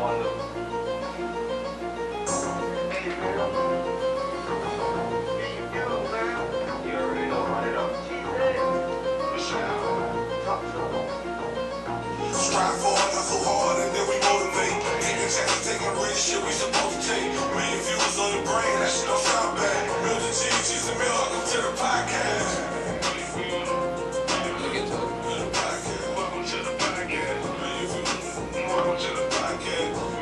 Strive for it, hustle hard, and then we motivate. Take a chance to take a risk, shit we supposed to take. Million viewers on the brain, that shit don't sound bad. Milk and cheese and milk, welcome to the podcast. Look into it. Welcome to the podcast. Million views, welcome to the podcast.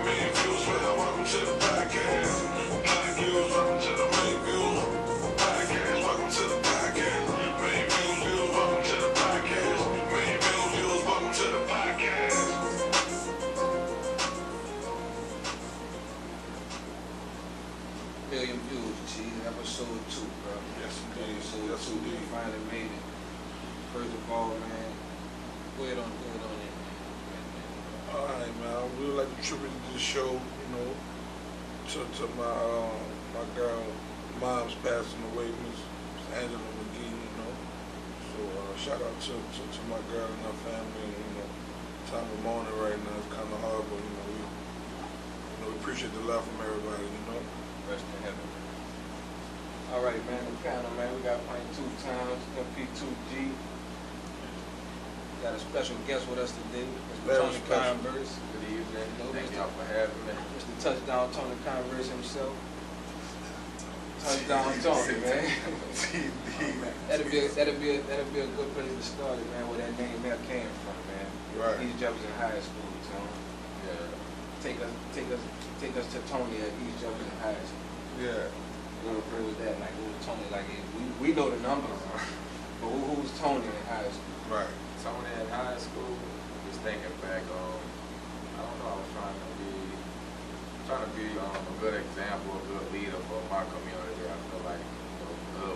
Million views, welcome to the podcast. Million views, welcome to the million views podcast. Welcome to the podcast. Million views, welcome to the podcast. Million views, welcome to the podcast. Million views, G. Episode 2, bro. Yes, indeed. Episode Yes, 2. We indeed. finally made it. First of all, man, go ahead on it, man. Alright, man. We would like to tribute this show, you know, to my girl, mom's passing away, Miss Angela McGee, you know. So shout out to my girl and her family. You know, time of mourning right now is kind of hard, but we appreciate the love from everybody, you know. Rest in heaven. All right, man, the panel, man, we got playing 2 times, MP2G. Got a special guest with us today, Mr. Very Tony special. Converse. Good evening. No, Thank Mr. y'all for having me. Mr. Touchdown Tony Converse himself. Touchdown Tony, man. That'll be a good place to start it, man, where that name there came from, man. Right. East Jefferson High School, Tony. Yeah. Take us to Tony at East Jefferson High School. Yeah. Who was that? Like, who was Tony? Like, we know the numbers, but who was Tony in high school? Right. Tony in high school, just thinking back on, I don't know, I was trying to be a good example, a good leader for my community. I feel like,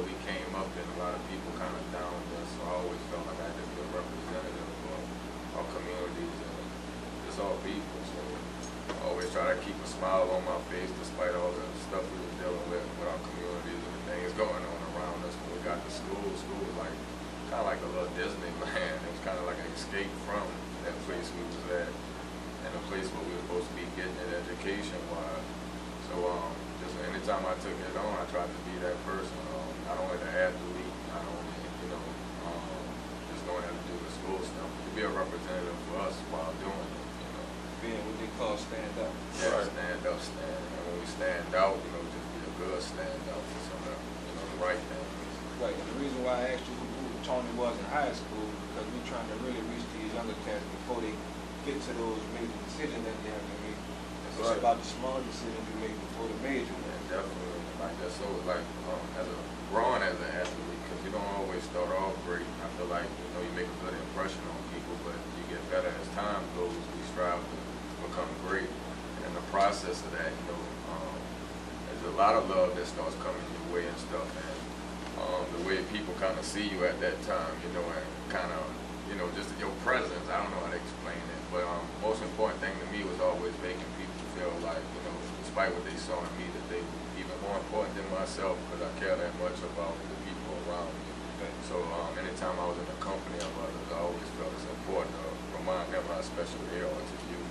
we came up and a lot of people kind of downed us, so I always felt like I had to be a representative for our communities and just all people. So I always try to keep a smile on my face despite all the stuff we were dealing with our communities and the things going on around us. When we got to school was like kind of like a little Disneyland. It was kind of like an escape from that place we was at and a place where we were supposed to be getting it education-wise. So just anytime I took it on, I tried to be that person. Not only the athlete, not only, just knowing how to do the school stuff, but to be a representative for us while doing it, Being what they call stand up. Yeah, right. Stand up, stand. And when we stand out, just be a good stand out for some of the right things. Right, and the reason why I asked you who Tony was in high school, because we're trying to really reach these younger cats before they get to those major decisions that they have to make. It's Right. about the small decisions you make before the major one. Yeah, definitely. Like that. So like growing as an athlete, because you don't always start off great. I feel like you make a good impression on people, but you get better as time goes. We strive to become great, and in the process of that, there's a lot of love that starts coming your way and stuff, and the way people kind of see you at that time, and kind of, just your presence. I don't know how to explain it, but most important thing to me was always making people feel like, despite what they saw in me, that they were even more important than myself, because I care that much about the people around me. So anytime I was in the company of others, I always felt it's important to remind them how special they are to you.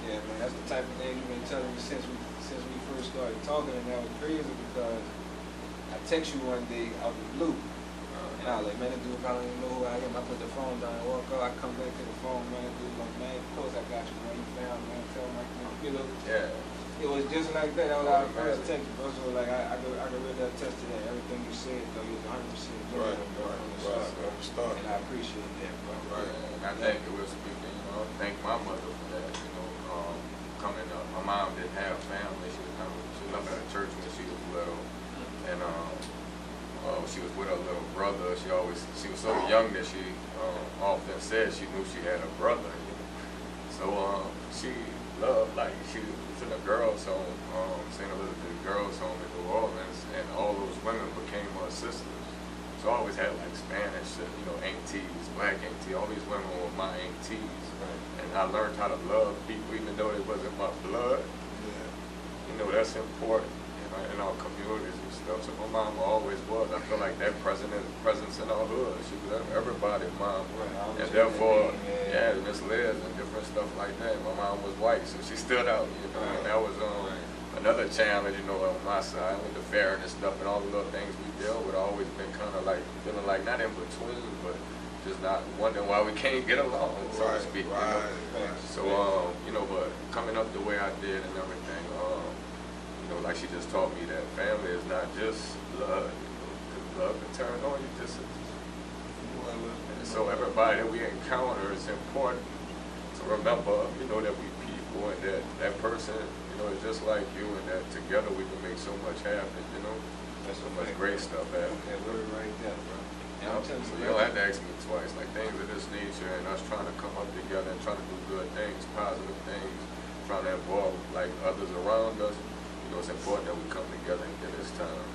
Yeah, man, that's the type of thing you've been telling me since we first started talking, and that was crazy because I text you one day out of the blue, and I was like, man, that dude probably didn't know who I am. I put the phone down and walk up, I come back to the phone, man, dude, like, man, of course I got you, man, you found, man, tell me, Yeah. It was just like that. That was our first text, bro. So like I could really attest to that. Everything you said, though, you was 100% genuine, bro, from the start. And I appreciate that, bro. Right. And I think it was speaking, thank my mother for that, coming up. My mom didn't have family. She lived at a church when she was little. And she was with her little brother. She was so young that she often said she knew she had a brother. So she loved, like, she was in a girls' home, St. Elizabeth girls' home in New Orleans, and all those women became her sisters. So I always had like Spanish, aunties, black aunties, all these women were my aunties. Right. And I learned how to love people even though it wasn't my blood. Yeah. That's important in our communities and stuff. So my mom always was. I feel like that presence in our hood. She was everybody's mom. Right. And therefore, Miss Liz and different stuff like that. My mom mom was white, so she stood out, you know, and that was another challenge, you know, on my side with the fairness stuff and all the little things we dealt with. Always been kind of like feeling like not in between, but just not wondering why we can't get along, so to speak. You know? So you know, but coming up the way I did and everything, you know, like she just taught me that family is not just blood. Love can turn on you just. And so everybody that we encounter, it's important to remember, you know, that we people and that person, you know, is just like you, and that together we can make so much happen, you know. There's so much great stuff happen. Okay, we're right there, bro. Yeah, so you don't have to ask me twice. Like things of this nature and us trying to come up together and trying to do good things, positive things, trying to involve like others around us, you know, it's important that we come together and get this time.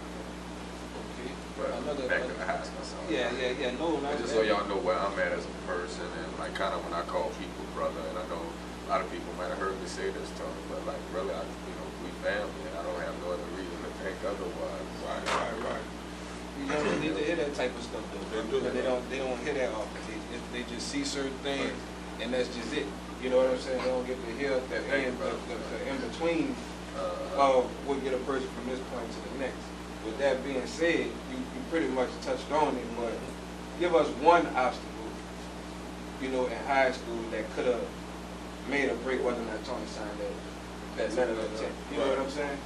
But back to the house, yeah. No, just so y'all know where I'm at as a person, and like kind of when I call people brother, and I know a lot of people might have heard me say this, Tony, but like really, you know, we family, and I don't have no other reason to think otherwise. Right. You don't need to hear that type of stuff though. They don't hear that often. They just see certain things, and that's just it. You know what I'm saying? They don't get to hear the in between of what get a person from this point to the next. With that being said, you pretty much touched on it, but give us one obstacle, you know, in high school that could have made or break whether or not Tony signed that letter of intent. You know what I'm saying?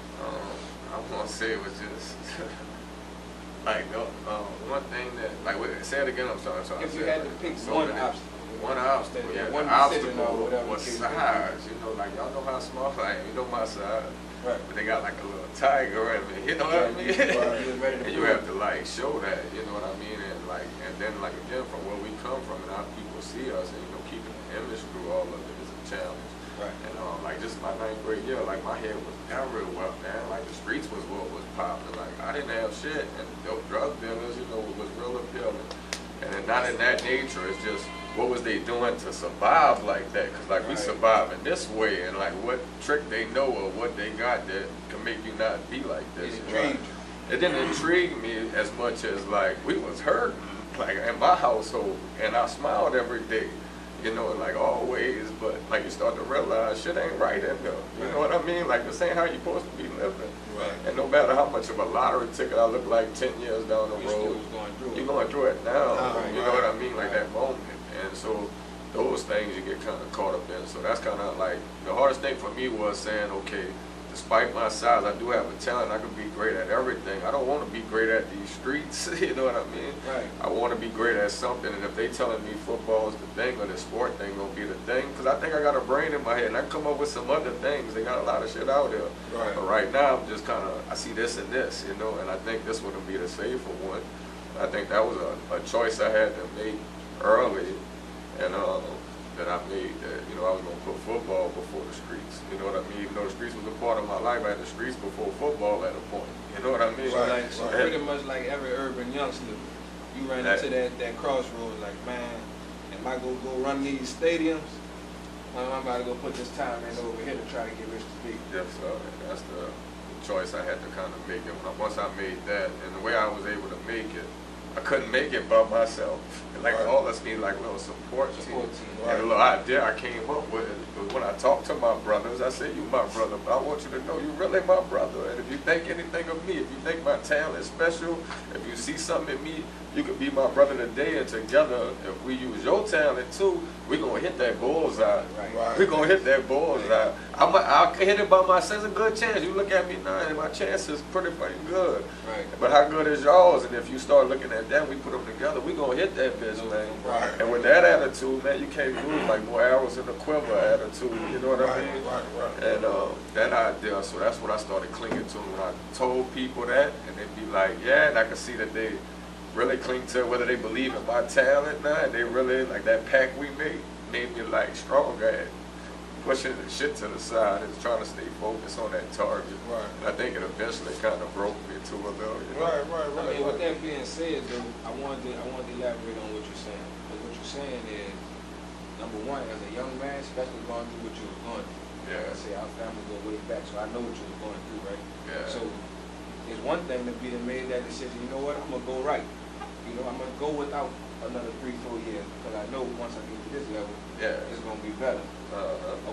I'm gonna say it was just like one thing that say it again. I'm sorry. If you had to pick one obstacle. One obstacle, yeah. One the obstacle was size. You know, like y'all know how small I am. You know my size. Right. But they got like a little tiger in me. You know what I mean? And you have to like show that. You know what I mean? And then like again from where we come from and how people see us, and you know keeping the image through all of it is a challenge. Right. And like just my 9th grade year, like my head was everywhere, man. Like the streets was what was popular. Like I didn't have shit, and drug dealers, you know, was real appealing. And then not in that nature, it's just what was they doing to survive like that? Because like we survive in this way, and like what trick they know or what they got that can make you not be like this. It didn't intrigue me as much as like we was hurting, like in my household, and I smiled every day, you know, like always. But like you start to realize shit ain't right in there. You know what I mean? Like this ain't how you supposed to be living. And no matter how much of a lottery ticket I look like 10 years down the road, you're going through it now. You know what I mean? Like that moment. And so those things you get kind of caught up in. So that's kind of like the hardest thing for me was saying, okay, despite my size, I do have a talent. I can be great at everything. I don't want to be great at these streets. You know what I mean? Right. I want to be great at something. And if they telling me football is the thing or the sport thing gonna be the thing, because I think I got a brain in my head and I can come up with some other things. They got a lot of shit out there. Right. But right now, I'm just kind of, I see this and this, you know, and I think this would be the safer one. I think that was a choice I had to make early. And that I made that, you know, I was going to put football before the streets. You know what I mean? Even though the streets was a part of my life, I had the streets before football at a point. You know what I mean? So pretty much like every urban youngster, you ran into that crossroads like, man, am I going to go run these stadiums? I'm about to go put this time in over here to try to get rich to speak. Yes, that's the choice I had to kind of make. And once I made that, and the way I was able to make it, I couldn't make it by myself. Like all of us need like a little support team. And a little idea I came up with was when I talked to my brothers, I said, you my brother, but I want you to know you really my brother. And if you think anything of me, if you think my talent is special, if you see something in me, you could be my brother today, and together, if we use your talent too, we're going to hit that bullseye. We're going to hit that bullseye. I'll hit it by myself. It's a good chance. You look at me now, and my chance is pretty fucking good. But how good is yours? And if you start looking at that, we put them together, we're going to hit that bitch, man. And with that attitude, man, you can't lose like more arrows in the quiver attitude. You know what I mean? And that idea, so that's what I started clinging to when I told people that, and they'd be like, yeah, and I could see that they really cling to whether they believe in my talent now, and they really, like that pact we made me like stronger at pushing the shit to the side and trying to stay focused on that target. And I think it eventually kind of broke me to a little, you know? I mean, with that being said, though, I wanted to elaborate on what you're saying. Because what you're saying is, number one, as a young man, especially going through what you were going through. Like I say, our family go way back, so I know what you were going through, right? So it's one thing to be made that decision, you know what, I'm going to go right. You know, I'm going to go without another 3-4 years because I know once I get to this level, it's going to be better.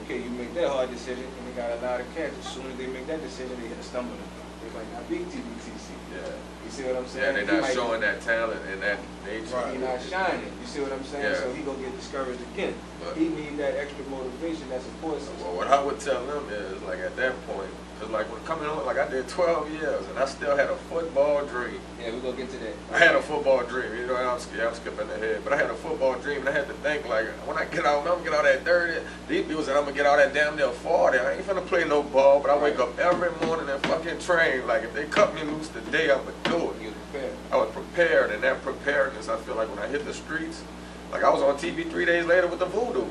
Okay, you make that hard decision, and they got a lot of cats. As soon as they make that decision, they hit a stumbling block. They might not be TBTC. Yeah. You see what I'm saying? Yeah, they're not showing that talent and that nature. Right. He's not shining. You see what I'm saying? Yeah. So he gonna get discouraged again. But he need that extra motivation, that support system. well, what I would tell them is, like, at that point, because like when coming on, like I did 12 years and I still had a football dream. Yeah, we're gonna get to that. I had a football dream, you know, I'm skipping ahead, but I had a football dream and I had to think, like, when I get out, I'm gonna get out at 30, these people said I'm gonna get out at damn near 40, I ain't finna play no ball, but I wake up every morning and fucking train, like, if they cut me loose today, I'm gonna do it. You're prepared. I was prepared, and that preparedness, I feel like when I hit the streets, like I was on TV 3 days later with the Voodoo.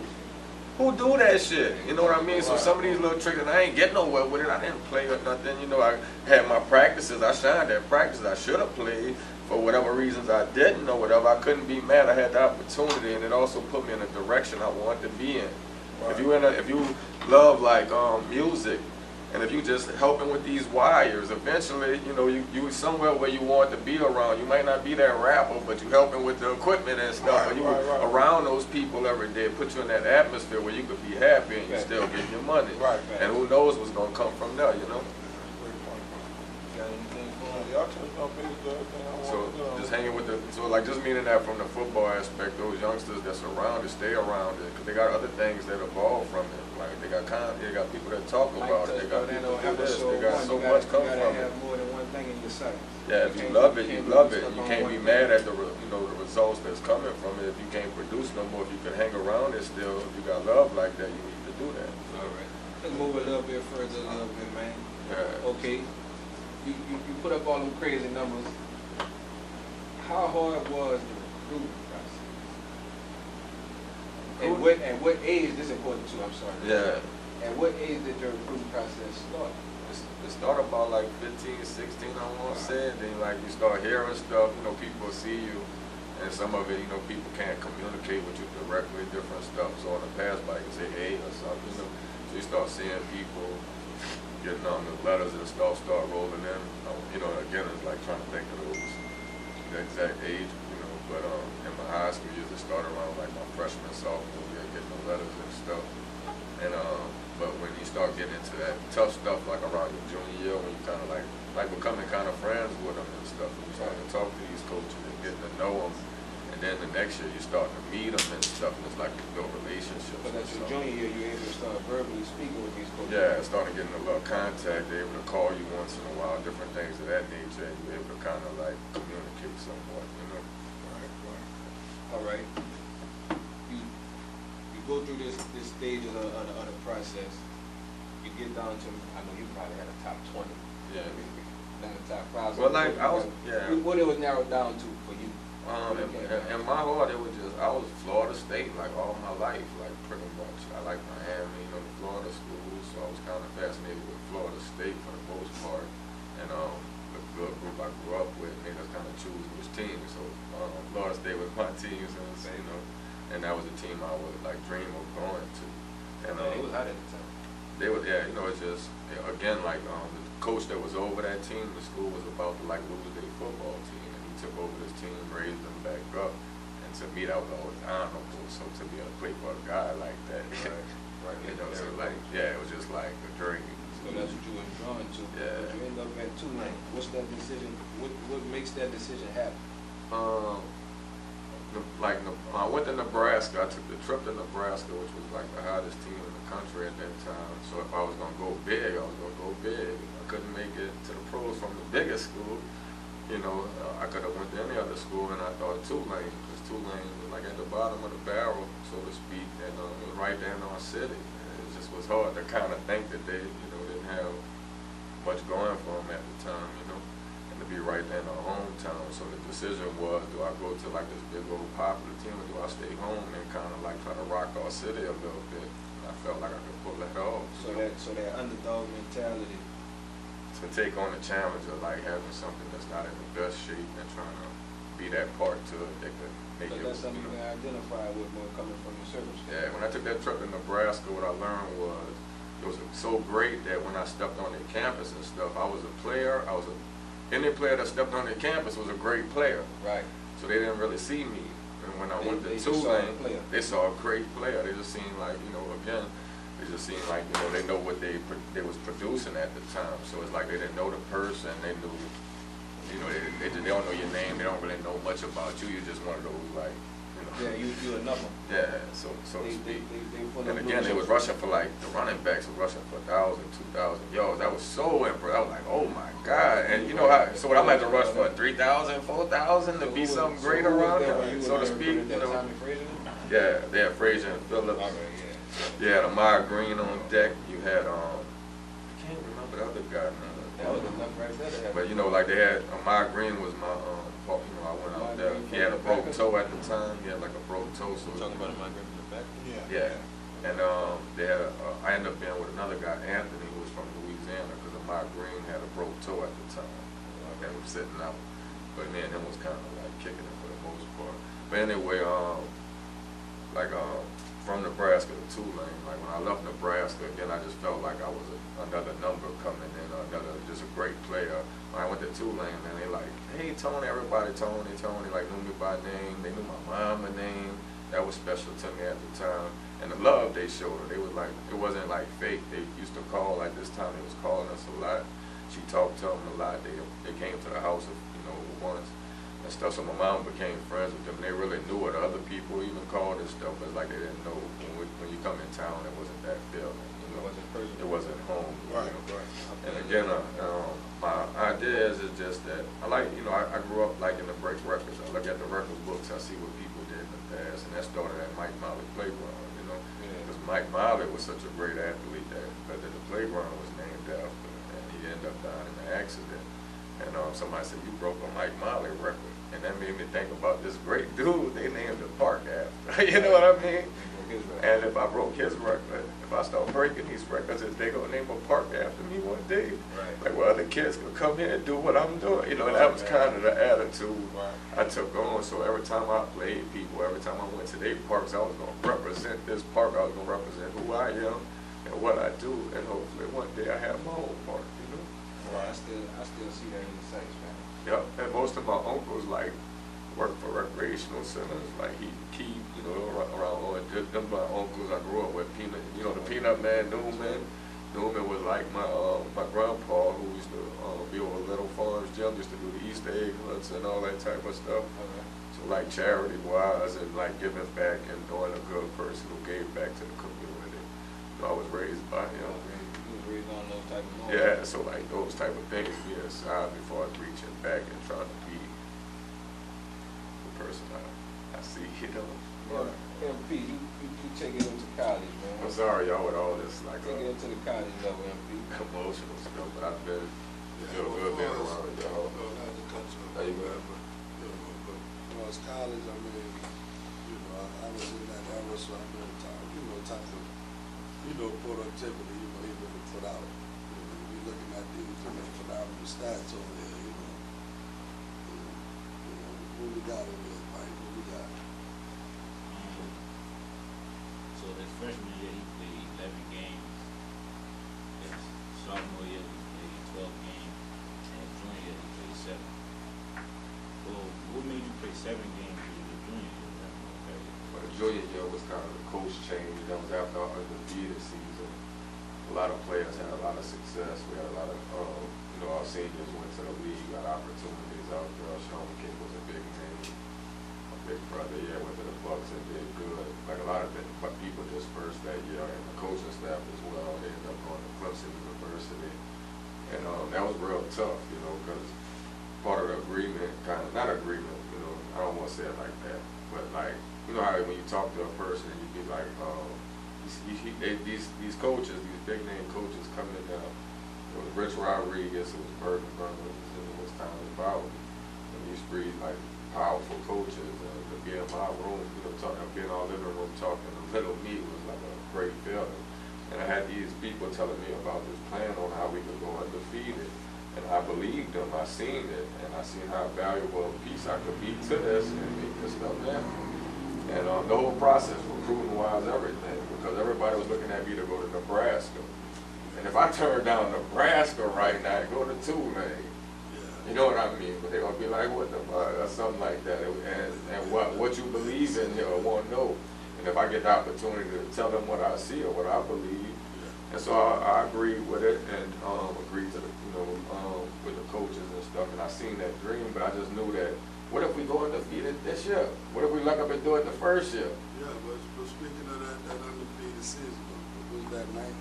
Who do that shit? You know what I mean? So some of these little tricks, and I ain't get nowhere with it. I didn't play or nothing. You know, I had my practices. I shined at practices. I should have played. For whatever reasons I didn't or whatever, I couldn't be mad. I had the opportunity, and it also put me in a direction I wanted to be in. Right. If you love like music, and if you just helping with these wires, eventually, you know, you somewhere where you want to be around. You might not be that rapper, but you helping with the equipment and stuff. Right, and you right. around those people every day, put you in that atmosphere where you could be happy and you still getting your money. Right. And who knows what's gonna come from there, you know? Great point, bro. Got anything for him? Y'all touched on basically everything I So wanted to know. just hanging with just meaning that from the football aspect, those youngsters that's around it, stay around it, because they got other things that evolve from it. Like they got people that talk about it, they got people that do this, they got so much come from You gotta it. have more than one thing in your sight. Yeah, if you love it, you love it. You can't be mad at the results that's coming from it. If you can't produce no more, if you can hang around it still, if you got love like that, you need to do that. All right. Let's move a little bit further, man. Yeah. Okay. You put up all them crazy numbers. How hard was the recruiting process? At what age, this is important too, I'm sorry. Yeah. At what age did your recruiting process start? It started about like 15, 16, I want to say, and then like you start hearing stuff, you know, people see you, and some of it, you know, people can't communicate with you directly, different stuff. So on the pass by, you can say hey or something, you know. So you start seeing people getting on the letters and stuff start rolling in. You know, again, it's like trying to think of the exact age, you know, but in my high school years, it started around like my freshman, sophomore year, getting the letters and stuff. And but when you start getting into that tough stuff, like around your junior year, when you kind of like becoming kind of friends with them and stuff, and you start to talk to these coaches and getting to know them, and then the next year you start to meet them and stuff, and it's like you build relationships. But that's your junior year, you're able to start verbally speaking with these coaches. Yeah, starting getting a little contact, they're able to call you once in a while, different things of that nature, and you're able to kind of like communicate somewhat, you know. Right. All right. You go through this stages of the process. You get down to, I know you probably had a top 20. Yeah. Not a top 5. Well, like I was, yeah. What it was narrowed down to for you? In my heart, it was just, I was Florida State, like all my life, like pretty much. I like Miami, you know, the Florida schools, so I was kind of fascinated with Florida State for the most part. And the good group I grew up with made us kind of choose which team. So Florida State was my team, so, you know, and that was the team I would like dream of going to. And it was hot at the time. They were, yeah, you know, it's just, again, like the coach that was over that team, the school was about to like lose their football team, and he took over this team, raised them back up, and to me that was always honorable. So to be able to play for a guy like that, Right. you know, so like, yeah, it was just like a dream. So that's what you were drawn to. Yeah. But you end up at Tulane. What's that decision? What makes that decision happen? I went to Nebraska. I took the trip to Nebraska, which was like the hottest team in the country at that time. So if I was gonna go big, I was gonna go big. I couldn't make it to the pros from the biggest school. You know, I could have went to any other school, and I thought Tulane, because Tulane was like at the bottom of the barrel, so to speak, and it was right there in our city. And it just was hard to kind of think that they, you know, didn't have much going for them at the time, you know, and to be right there in our hometown. So the decision was, do I go to like this big old popular team, or do I stay home and kind of like try to rock our city a little bit? And I felt like I could pull that off. So that underdog mentality. To take on the challenge of like having something that's not in the best shape and trying to be that part to it that could make So it. that's something you can identify with more coming from your circumstance. Yeah, when I took that trip to Nebraska, what I learned was it was so great that when I stepped on their campus and stuff, I was a player. Any player that stepped on their campus was a great player. Right. So they didn't really see me. And when I went to They just saw a Tulane, player. they saw a great player. They just seemed like, you know, again, they just seemed like, you know, they know what they was producing at the time. So it's like they didn't know the person, they knew, you know, they don't know your name, they don't really know much about you. You're just one of those, like, you know. Yeah, you enough of them. Yeah, so to speak. They And again, they was rushing for, like, the running backs was rushing for 1,000, 2,000 yards. That was so impressive. I was like, oh my God. And you know how, so what I'm like to rush for 3,000, 4,000 to be something great around there, so to speak, you know. Yeah, they had Frazier and Phillips. You had Amari Green on deck. You had, I can't remember the other guy, man. That was enough right there. But you know, like they had, Amari Green was my, you know, I went out there. He had a broke toe at the time. He had like a broke toe. So talking about Amari Green in the back? Yeah. And they had, I ended up being with another guy, Anthony, who was from Louisiana, because Amari Green had a broke toe at the time. They were sitting out. But me and him was kind of like kicking it for the most part. But anyway, from Nebraska to Tulane, like when I left Nebraska, again, I just felt like I was another number coming in, just a great player. When I went to Tulane, man, they like, hey, Tony, everybody, Tony, like knew me by name. They knew my mama name. That was special to me at the time. And the love they showed her, they was like, it wasn't like fake. They used to call, like this time they was calling us a lot. She talked to them a lot. They came to the house, once. And stuff, so my mom became friends with them. They really knew what other people even called and stuff, but it's like they didn't know when you come in town, it wasn't that feeling. You know, it wasn't home. Right, you know? right. And again, my idea is just that I like, you know, I grew up like in the break records. I look at the record books, I see what people did in the past, and that started at Mike Molly Playground. You know, because Mike Molly was such a great athlete that the playground was named after, and he ended up dying in an accident. And somebody said, you broke a Mike Molly record. And that made me think about this great dude they named the park after. You know what I mean? And if I broke his record, if I start breaking these records, is they gonna name a park after me one day? Right. Like where other kids could come here and do what I'm doing. You know, that was kind of the attitude I took on. So every time I played people, every time I went to their parks, I was gonna represent this park. I was gonna represent who I am and what I do. And hopefully one day I have my own park, you know? Right. I still see that in the sights, man. Yep, and most of my uncles like work for recreational centers, like he you know, around them my uncles I grew up with. Peanut, you know, the Peanut Man Newman. Newman was like my grandpa, who used to be over Little Farms Gym, used to do the Easter egg hunts and all that type of stuff. Okay. So like charity wise and like giving back and doing a good person who gave back to the community. So I was raised by him. On those type of moments. Yeah, so like those type of things be aside before I reaching back and trying to be the person I see, you know. Yeah, MP, you take it into college, man. I'm sorry, y'all, with all this like take it into the college level, MP. emotional stuff, but I've been a good bit around y'all. How you going? When I was college, I mean, you know, I was in that era, so I know time of, productivity, even put out. We're looking at these phenomenal stats over there, what we got over there, Mike, what we got? So his freshman year, he played 11 games. His sophomore year, he played 12 games. And his junior year, he played 7. Well, what made you play 7 games in your junior year? But the junior year was kind of the coach change. That was after our undefeated season. A lot of players had a lot of success. We had a lot of, our seniors went to the league, got opportunities out there. Sean King was a big name, a big brother. Yeah, went to the Bucks and did good. Like a lot of people dispersed that year, and the coaching staff as well. They ended up going to Clemson University, and that was real tough, because part of the agreement, not agreement, I don't want to say it like that, but like, you know how when you talk to a person, you be like, these coaches, these big name coaches come in there. It was Rich Rodriguez, it was Burton Brothers, it was Tommy Bowden. And these three like powerful coaches, and to be in my room, be in our living room talking to little me was like a great feeling. And I had these people telling me about this plan on how we could go undefeated. And I believed them, I seen it, and I seen how valuable a piece I could be to this and make this stuff happen. And the whole process, recruiting-wise, everything, because everybody was looking at me to go to Nebraska. And if I turn down Nebraska right now and go to Tulane, you know what I mean? But they're going to be like, what the fuck, or something like that. And what you believe in here, I want to know. And if I get the opportunity to tell them what I see or what I believe, And so I agree with it and agreed to the, with the coaches and stuff. And I seen that dream, but I just knew that, what if we go undefeated this year? What if we luck up and do it the first year? Yeah, but speaking of that undefeated season, was that 99?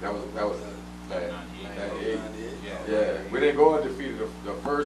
That was 98. 98. 98. Yeah, we didn't go undefeated